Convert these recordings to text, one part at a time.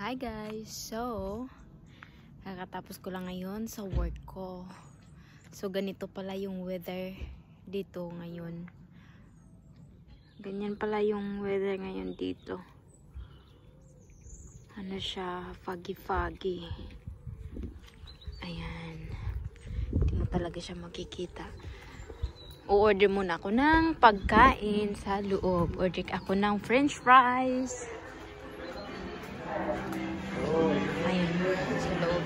Hi guys! So, kakatapos ko lang ngayon sa work ko. So, ganito pala yung weather dito ngayon. Ganyan pala yung weather ngayon dito. Ano siya, foggy-foggy. Ayan. Hindi mo talaga siya makikita. O-order muna ako ng pagkain sa loob. Order ako ng french fries. Ayan, sa loob.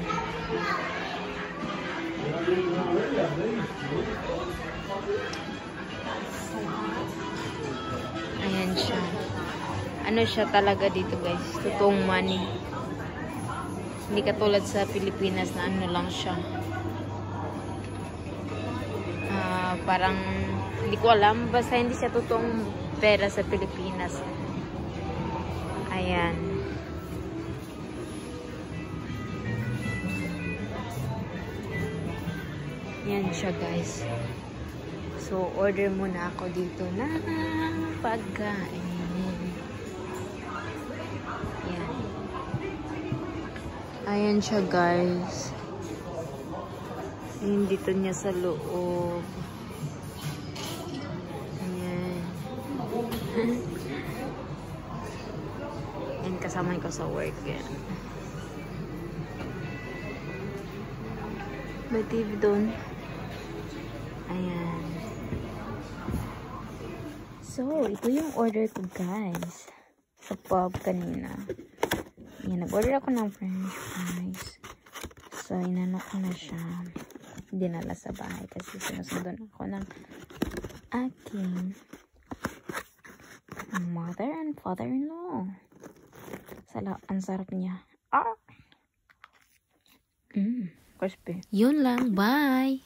Ayan siya. Ano siya talaga dito guys? Totoong money. Hindi katulad sa Pilipinas na ano lang siya. Parang, hindi ko alam. Basta hindi siya totoong pera sa Pilipinas. Ayan. Yan siya guys. So, order muna ako dito ng pagkain. Yan. Ayan siya guys. Ayan dito niya sa loob. Ayan. Ayan kasama ko sa work. Yan. May TV doon. Ayan. So, ito yung order ko guys. Sa pub kanina. Ayan, nag-order ako ng french fries. So, inano ko na siya. Dinala sa bahay kasi sinusundan ako ng aking mother and father-in-law. Ang sarap niya. Crispy. Yun lang. Bye!